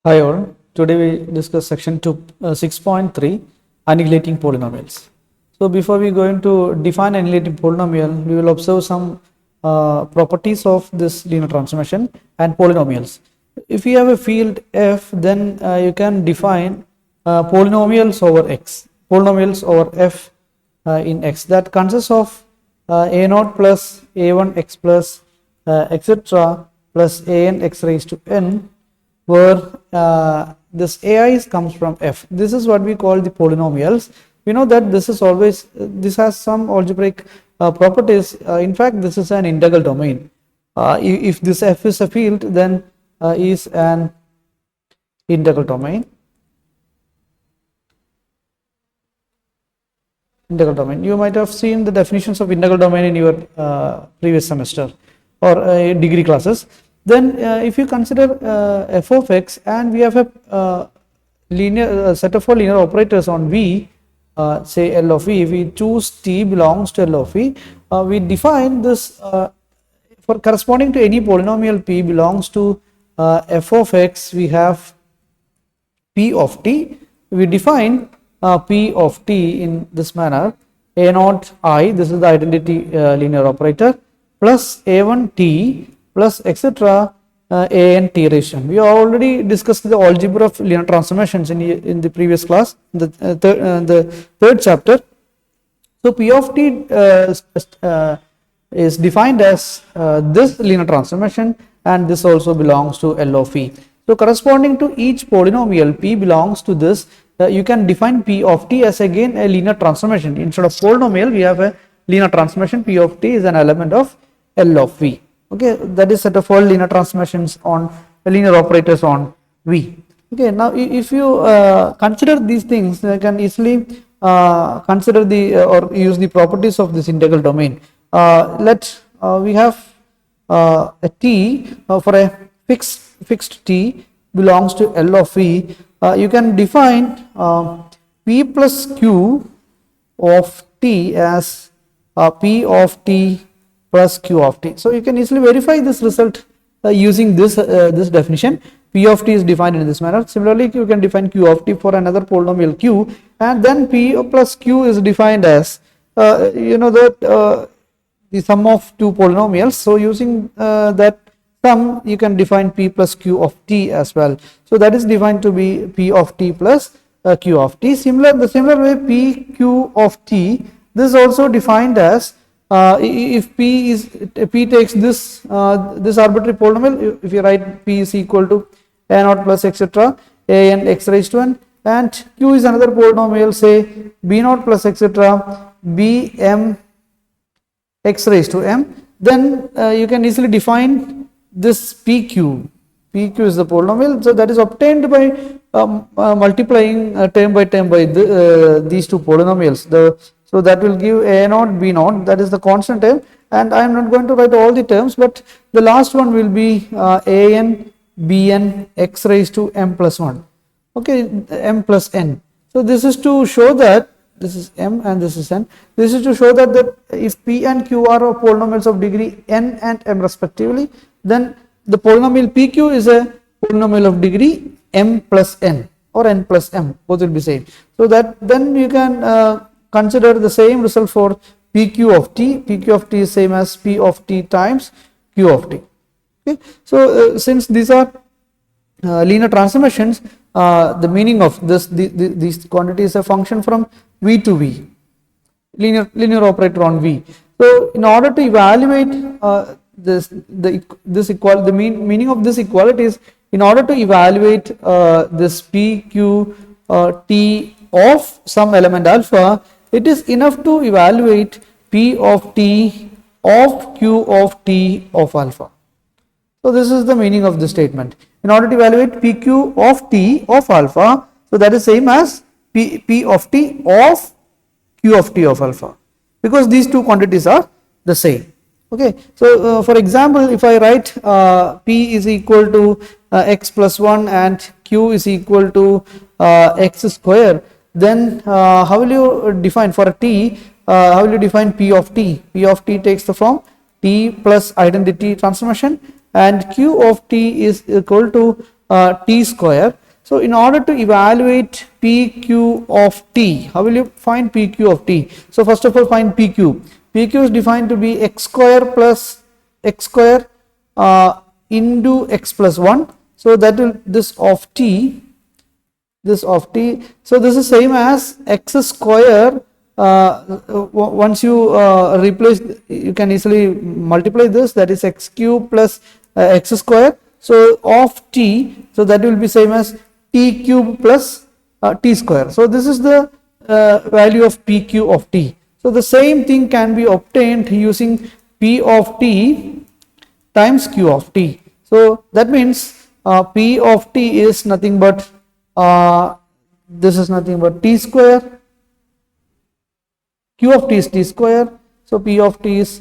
Hi all, today we discuss section 6.3 annihilating polynomials. So before we go into define annihilating polynomial, we will observe some properties of this linear transformation and polynomials. If you have a field f, then you can define polynomials over x, polynomials over f in x that consists of a0 plus a1 x plus etc plus an x raised to n, where this ai comes from f. This is what we call the polynomials. We know that this is always this has some algebraic properties. In fact, this is an integral domain. If this f is a field, then is an integral domain. Integral domain. You might have seen the definitions of integral domain in your previous semester or degree classes. Then if you consider f of x, and we have a linear set of linear operators on v, say L of v, if we choose t belongs to L of v, we define this for corresponding to any polynomial p belongs to f of x, we have p of t. We define p of t in this manner: a naught I, this is the identity linear operator, plus a1 t plus etc an t raised to n. We already discussed the algebra of linear transformations in the previous class, the third chapter. So p of t is defined as this linear transformation, and this also belongs to L of v. So corresponding to each polynomial p belongs to this, you can define p of t as again a linear transformation. Instead of polynomial, we have a linear transformation. P of t is an element of L of v. Okay, that is set of all linear transformations on linear operators on v. Okay, now if you consider these things, you can easily consider the or use the properties of this integral domain. We have a t for a fixed t belongs to L of v. You can define p plus q of t as p of t plus q of t. So you can easily verify this result using this definition. P of t is defined in this manner. Similarly, you can define q of t for another polynomial q, and then p plus q is defined as the sum of two polynomials. So using that sum, you can define p plus q of t as well. So that is defined to be p of t plus q of t. The similar way, p q of t, this is also defined as if p takes this arbitrary polynomial. If you write p is equal to a naught plus etc an x raised to n, and q is another polynomial, say b naught plus etc b m x raised to m, then you can easily define this pq. Pq is the polynomial, so that is obtained by multiplying term by term by these two polynomials. So that will give a naught b naught, that is the constant term, and I am not going to write all the terms, but the last one will be an bn x raised to m plus 1. Okay, m plus n. So this is to show that this is m and this is n. This is to show that if p and q are polynomials of degree n and m respectively, then the polynomial pq is a polynomial of degree m plus n or n plus m, both will be same. So that then you can consider the same result for pq of t. Pq of t is same as p of t times q of t. Okay. So since these are linear transformations, the meaning of these quantities is a function from v to v, linear operator on v. So in order to evaluate the meaning of this equality is, in order to evaluate this pq t of some element alpha, it is enough to evaluate p of t of q of t of alpha. So this is the meaning of this statement. In order to evaluate pq of t of alpha, so that is same as p of t of q of t of alpha, because these two quantities are the same. Okay, so for example, if I write p is equal to x plus 1 and q is equal to x square, then how will you define for a t? How will you define p of t? P of t takes the form t plus identity transformation, and q of t is equal to t square. So in order to evaluate pq of t, how will you find pq of t? So first of all, find pq. Pq is defined to be x square plus x square into x plus 1. So that will, this of t, so this is same as x square. Once you replace, you can easily multiply this, that is x cube plus x square, so of t, so that will be same as t cube plus t square. So this is the value of pq of t. So the same thing can be obtained using p of t times q of t. So that means p of t is nothing but this is nothing but t square, q of t is t square, so p of t is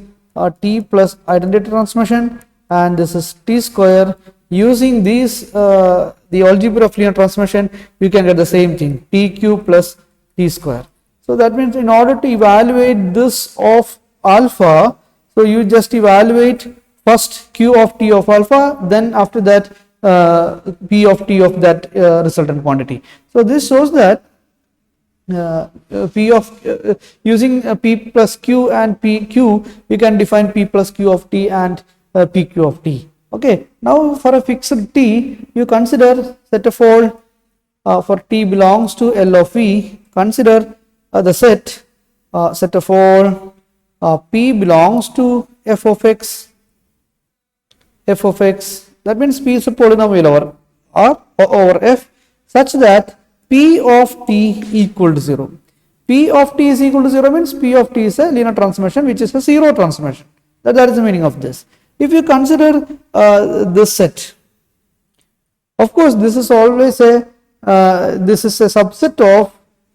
t plus identity transformation, and this is t square. Using these the algebra of linear transformation, you can get the same thing, t cube plus t square. So that means in order to evaluate this of alpha, so you just evaluate first q of t of alpha, then after that p of t of that resultant quantity. So this shows that p of using p plus q and pq, we can define p plus q of t and pq of t. Okay, now for a fixed t, you consider set of all for t belongs to L of v, consider the set of all p belongs to f of x, that means p is a polynomial over f, such that p of t equal to 0. P of t is equal to 0 means p of t is a linear transformation which is a zero transformation. That is the meaning of this. If you consider this set, of course this is always a subset of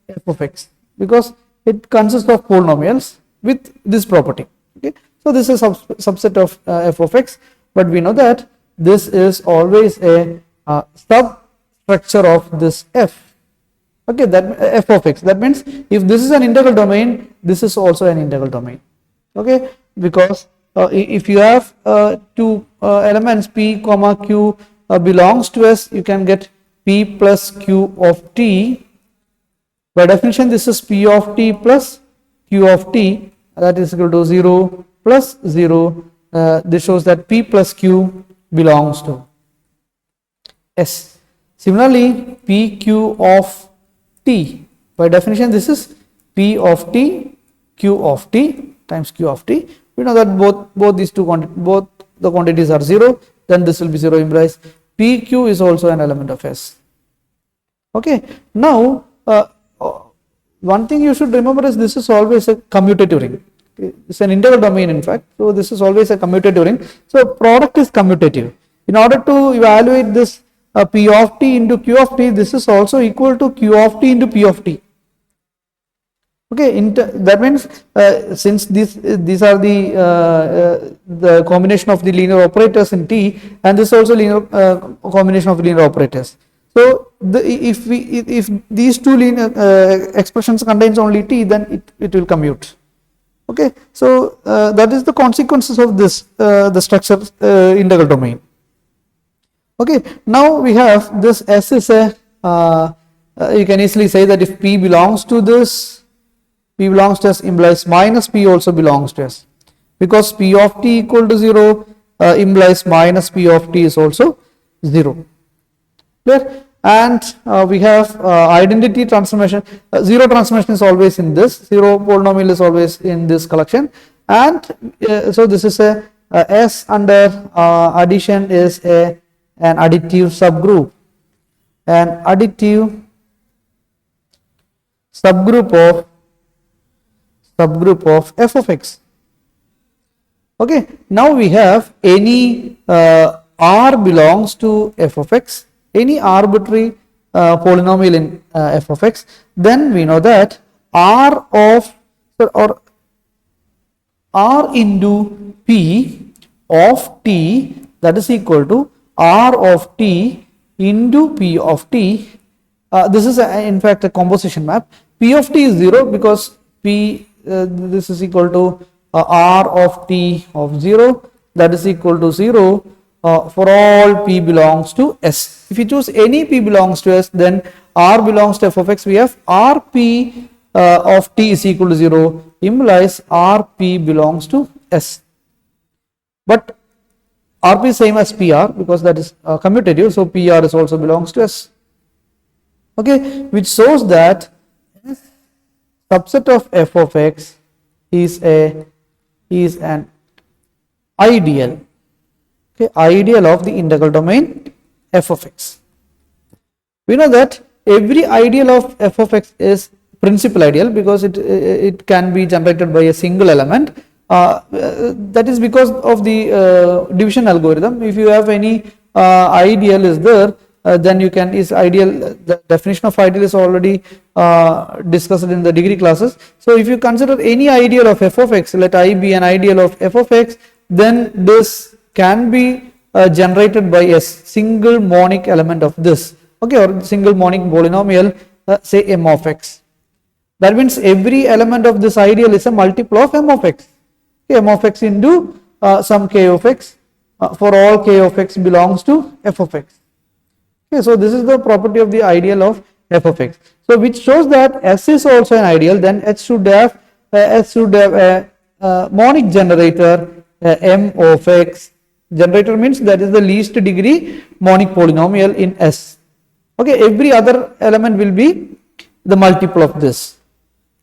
f of x, because it consists of polynomials with this property. Okay, so this is a subset of f of x, but we know that this is always a substructure of this f. Okay, that f of x, that means if this is an integral domain, this is also an integral domain. Okay, because if you have two elements p comma q belongs to S, you can get p plus q of t. By definition, this is p of t plus q of t, that is equal to 0 plus 0. This shows that p plus q belongs to S. Similarly, pq of t, by definition this is p of t q of t times q of t. We know that both these two both the quantities are 0, then this will be 0, implies pq is also an element of S. Okay, now one thing you should remember is this is always a commutative ring. It's an integral domain in fact, so this is always a commutative ring. So product is commutative. In order to evaluate this p of t into q of t, this is also equal to q of t into p of t. Okay, that means since these are the combination of the linear operators in t, and this is also linear combination of linear operators. So if these two linear expressions contains only t, then it will commute. Okay, so that is the consequences of this the structure integral domain. Okay, now we have this S is a you can easily say that if p belongs to this, p belongs to S implies minus p also belongs to S, because p of t equal to 0 implies minus p of t is also 0. Clear? And we have identity transformation. Zero transformation is always in this, zero polynomial is always in this collection, and so this is a S under addition is an additive subgroup, an additive subgroup of f of x. Okay, now we have any r belongs to f of x, any arbitrary polynomial in f of x, then we know that r of or r into p of t, that is equal to r of t into p of t. This is in fact a composition map. P of t is 0 because p this is equal to r of t of 0, that is equal to 0 for all p belongs to S. If you choose any p belongs to S, then R belongs to f of x. We have Rp of t is equal to 0 implies Rp belongs to S. But Rp is same as PR because that is commutative, so PR is also belongs to S. Okay, which shows that subset of f of x is an ideal, okay, ideal of the integral domain f of x. We know that every ideal of f of x is principal ideal because it can be generated by a single element. That is because of the division algorithm. If you have any ideal is there, then you can is ideal. The definition of ideal is already discussed in the degree classes. So if you consider any ideal of f of x, let I be an ideal of f of x, then this can be generated by a single monic element of this, okay, or single monic polynomial, say m of x. That means every element of this ideal is a multiple of m of x, okay, m of x into some k of x, for all k of x belongs to f of x. Okay, so this is the property of the ideal of f of x. So which shows that S is also an ideal, then S should have a monic generator m of x. Generator means that is the least degree monic polynomial in S. Okay, every other element will be the multiple of this.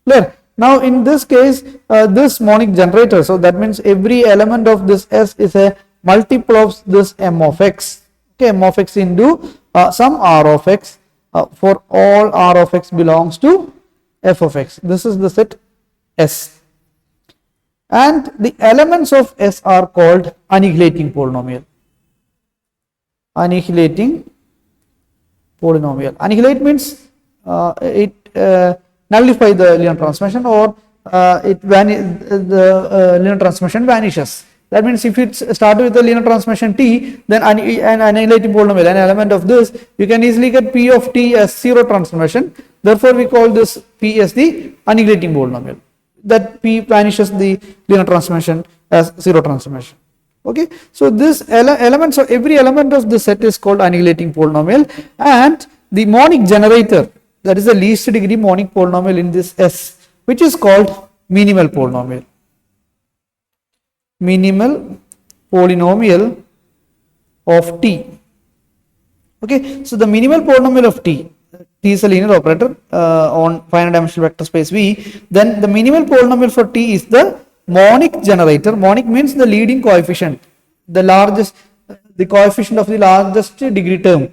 Clear? Now in this case, this monic generator, so that means every element of this S is a multiple of this m of x. Okay, m of x into some r of x, for all r of x belongs to f of x. This is the set S. And the elements of S are called annihilating polynomial. Annihilating polynomial. Annihilate means it nullify the linear transformation, or the linear transformation vanishes. That means if it started with the linear transformation t, then an annihilating polynomial, an element of this, you can easily get p of t as zero transformation. Therefore, we call this p as the annihilating polynomial. That p vanishes the linear transformation as zero transformation. Okay, so this elements of every element of this set is called annihilating polynomial, and the monic generator, that is the least degree monic polynomial in this S, which is called minimal polynomial. Minimal polynomial of t. Okay, so the minimal polynomial of t is a linear operator on finite dimensional vector space V. Then the minimal polynomial for t is the monic generator. Monic means the leading coefficient, the largest, the coefficient of the largest degree term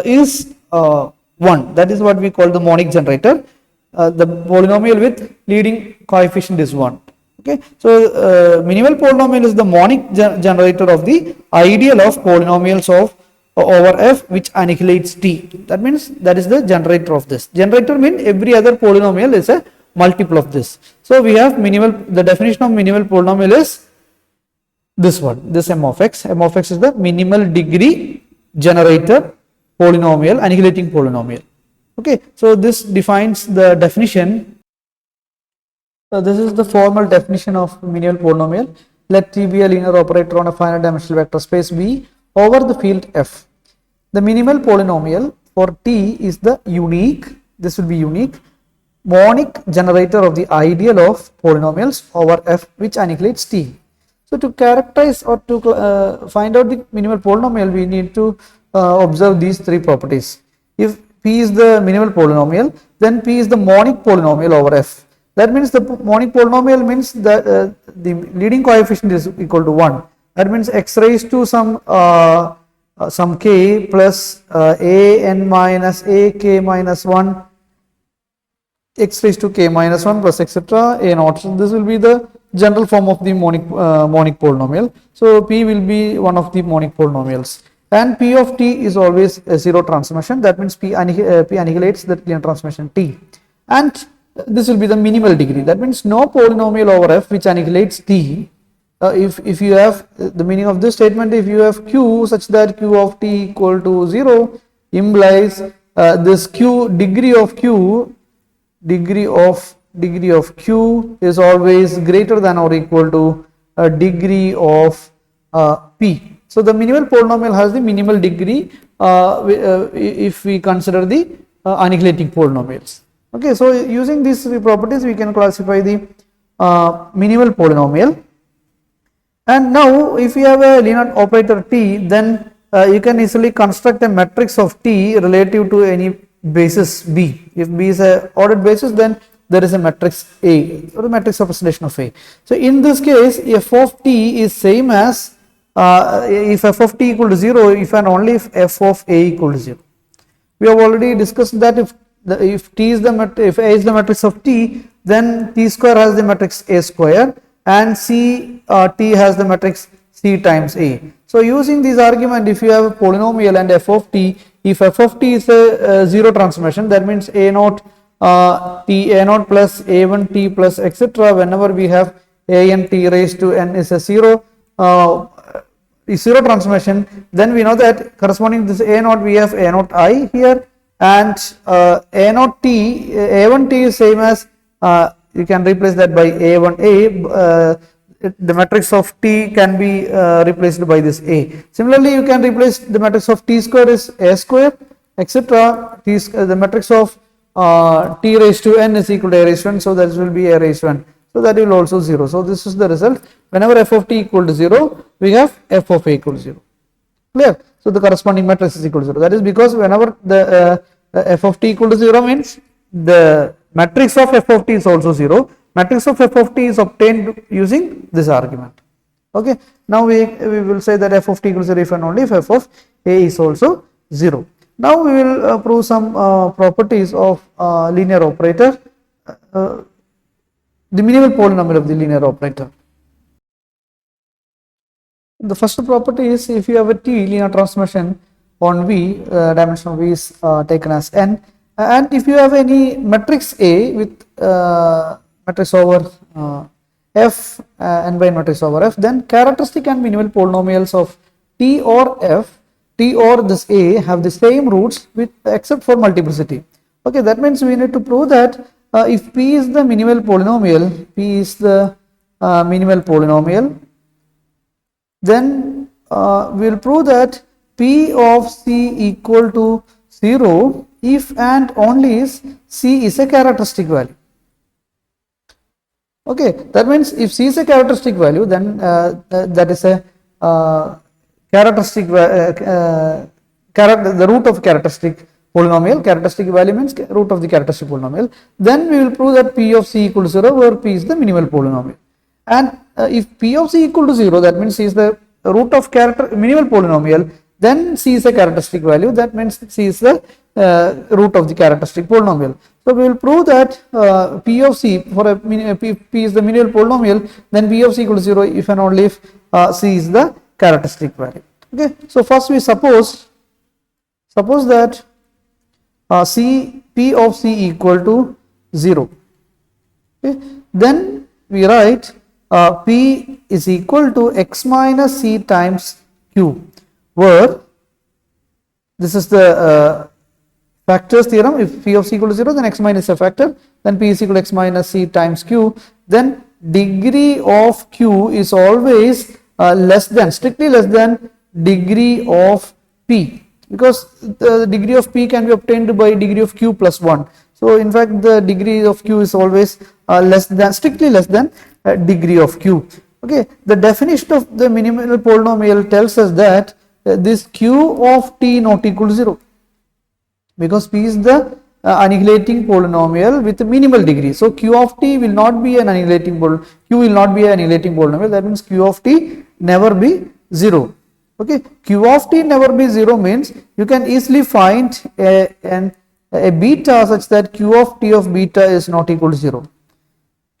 is 1. That is what we call the monic generator. The polynomial with leading coefficient is 1. Okay, so minimal polynomial is the monic generator of the ideal of polynomials of over f which annihilates t. That means that is the generator of this. Generator means every other polynomial is a multiple of this. So we have minimal, the definition of minimal polynomial is this one, this m of x. M of x is the minimal degree generator polynomial, annihilating polynomial. Okay, so this defines the definition. So this is the formal definition of minimal polynomial. Let T be a linear operator on a finite dimensional vector space V over the field F. The minimal polynomial for T is the unique, this will be unique, monic generator of the ideal of polynomials over F which annihilates T. So to characterize or to find out the minimal polynomial, we need to observe these three properties. If P is the minimal polynomial, then P is the monic polynomial over F. That means the monic polynomial means that the leading coefficient is equal to 1. That means x raised to some k plus a n minus a k minus 1, x raised to k minus 1 plus etc. a naught. So this will be the general form of the monic polynomial. So p will be one of the monic polynomials, and p of t is always a zero transformation. That means p annihilates the linear transformation t, and this will be the minimal degree. That means no polynomial over f which annihilates t. If you have the meaning of this statement, if you have q such that q of t equal to 0, implies this q degree of q is always greater than or equal to degree of p. So the minimal polynomial has the minimal degree if we consider the annihilating polynomials. Okay, so using these three properties we can classify the minimal polynomial. And now if you have a linear operator T, then you can easily construct a matrix of T relative to any basis B. If B is a ordered basis, then there is a matrix A, or a matrix representation of A. So in this case, f of T is same as if f of T equal to 0, if and only if f of A equal to 0. We have already discussed that if T is if A is the matrix of T, then T square has the matrix A square, and T has the matrix C times A. So using this argument, if you have a polynomial and f of T, if f of T is a zero transformation, that means A naught T A naught plus A1 T plus etc. Whenever we have A n T raised to n is a zero transformation, then we know that corresponding to this A naught we have A naught I here, and A naught T, A1 T is same as you can replace that by A1A. The matrix of T can be replaced by this A. Similarly, you can replace the matrix of T square is A square etc. The matrix of T raised to n is equal to A raised to n, so that will be A raised to n. So that will also 0. So this is the result. Whenever f of T equal to 0, we have f of A equal to 0. Clear? So the corresponding matrix is equal to 0. That is because whenever the f of T equal to 0 means the matrix of f of T is also 0. Matrix of f of T is obtained using this argument. Okay. Now we will say that f of T equals 0 if and only if f of A is also 0. Now we will prove some properties of linear operator, the minimal polynomial of the linear operator. The first property is if you have a T linear transformation on V, dimension of V is taken as n, and if you have any matrix A with matrix over F, n by n matrix over F, then characteristic and minimal polynomials of T or F, T or this A have the same roots with except for multiplicity. Okay, that means we need to prove that if P is the minimal polynomial, then we will prove that P of C equal to 0 if and only if C is a characteristic value. Okay, that means if C is a characteristic value, then that is a characteristic the root of characteristic polynomial. Characteristic value means root of the characteristic polynomial. Then we will prove that P of C equal to 0, where P is the minimal polynomial. And if P of C equal to 0, that means C is the root of minimal polynomial, then C is a characteristic value, that means C is the root of the characteristic polynomial. So we will prove that P of C for a P is the minimal polynomial, then P of C equal to 0 if and only if C is the characteristic value. Okay, so first we suppose that P of C equal to 0. Okay, then we write P is equal to x minus C times Q, where this is the factors theorem. If P of C equal to 0, then x minus a factor, then P is equal to x minus C times Q, then degree of Q is always strictly less than degree of P, because the degree of P can be obtained by degree of Q plus 1. So in fact the degree of Q is always strictly less than degree of Q. Okay, the definition of the minimal polynomial tells us that this Q of T not equal to 0, because P is the annihilating polynomial with minimal degree. So Q of T will not be an annihilating polynomial. Q will not be an annihilating polynomial. That means Q of T never be 0. Okay, Q of T never be 0 means you can easily find a beta such that Q of T of beta is not equal to 0.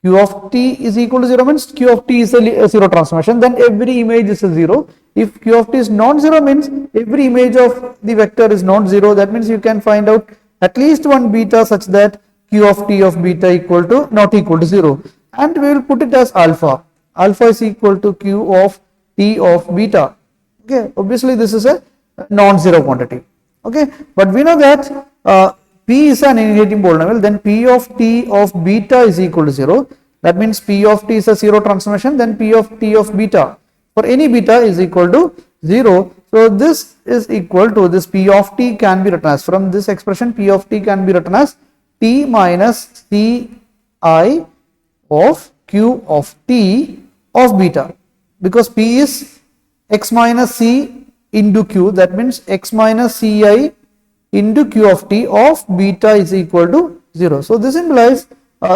Q of T is equal to 0 means Q of T is a 0 transformation, then every image is a 0. If Q of T is non-zero means every image of the vector is non-zero. That means you can find out at least one beta such that Q of T of beta equal to not equal to 0, and we will put it as alpha. Alpha is equal to Q of T of beta. Okay, obviously this is a non-zero quantity. Okay, but we know that P is an annihilating polynomial, then P of T of beta is equal to 0. That means P of T is a 0 transformation, then P of T of beta for any beta is equal to 0. So this is equal to, this p of t can be written as, from this expression p of t can be written as t minus ci of q of t of beta, because p is x minus c into q, that means x minus ci into q of t of beta is equal to 0. So this implies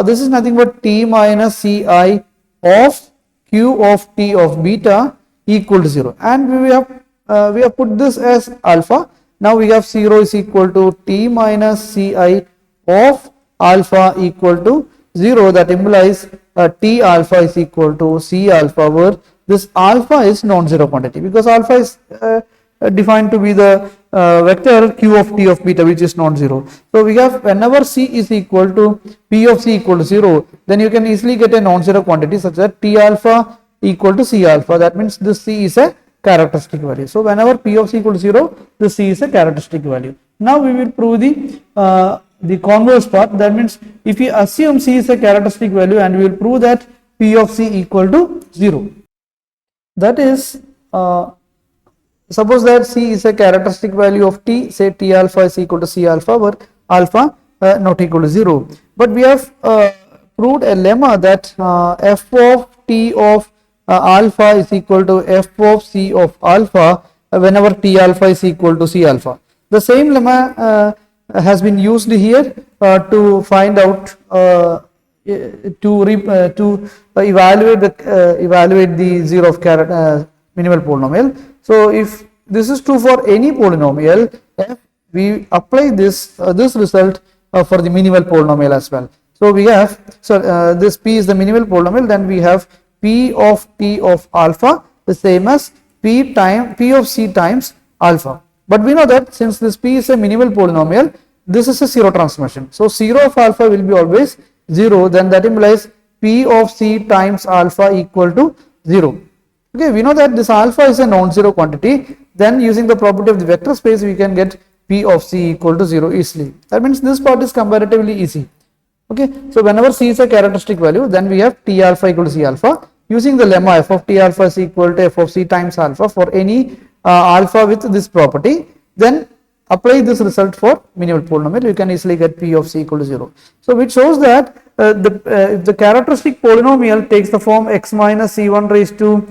this is nothing but t minus ci of q of t of beta equal to 0, and we have put this as alpha. Now we have 0 is equal to t minus ci of alpha equal to 0, that implies t alpha is equal to c alpha, where this alpha is non-zero quantity, because alpha is defined to be the vector q of t of beta, which is non-zero. So we have, whenever c is equal to p of c equal to 0, then you can easily get a non-zero quantity such that t alpha equal to c alpha, that means this c is a characteristic value. So whenever p of c equal to 0, this c is a characteristic value. Now we will prove the converse part, that means if we assume c is a characteristic value, and we will prove that p of c equal to 0. That is, suppose that c is a characteristic value of t, say t alpha is equal to c alpha, where alpha not equal to 0. But we have proved a lemma that f of t of alpha is equal to f of c of alpha whenever t alpha is equal to c alpha. The same lemma has been used here to find out to evaluate the 0 of minimal polynomial. So if this is true for any polynomial f, we apply this result for the minimal polynomial as well. So we have, this p is the minimal polynomial, then we have p of t of alpha the same as p of c times alpha. But we know that since this p is a minimal polynomial, this is a zero transformation. So 0 of alpha will be always 0, then that implies p of c times alpha equal to 0. Okay, we know that this alpha is a non-zero quantity, then using the property of the vector space we can get p of c equal to 0 easily. That means this part is comparatively easy. Okay, so whenever c is a characteristic value, then we have t alpha equal to c alpha. Using the lemma f of t alpha is equal to f of c times alpha for any alpha with this property, then apply this result for minimal polynomial, you can easily get p of c equal to 0. So which shows that if the characteristic polynomial takes the form x minus c1 raised to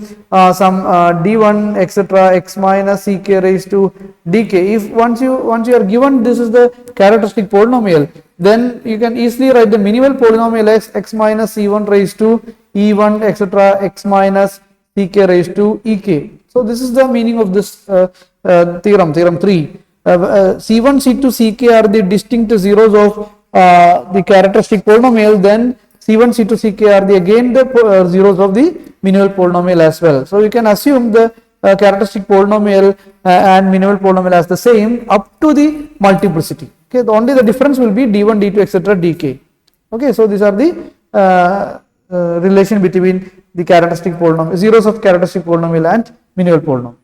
some d1 etc. x minus ck raised to dk, if once you are given this is the characteristic polynomial, then you can easily write the minimal polynomial as x minus c1 raised to e1 etc. x minus ck raised to ek. So this is the meaning of this theorem 3. C1, C2, Ck are the distinct zeros of the characteristic polynomial, then C1, C2, Ck are the again the zeros of the minimal polynomial as well. So you can assume the characteristic polynomial and minimal polynomial as the same up to the multiplicity. Okay, only the difference will be d1, d2, etc. dk. Okay, so these are the relation between the characteristic polynomial, zeros of characteristic polynomial and minimal polynomial.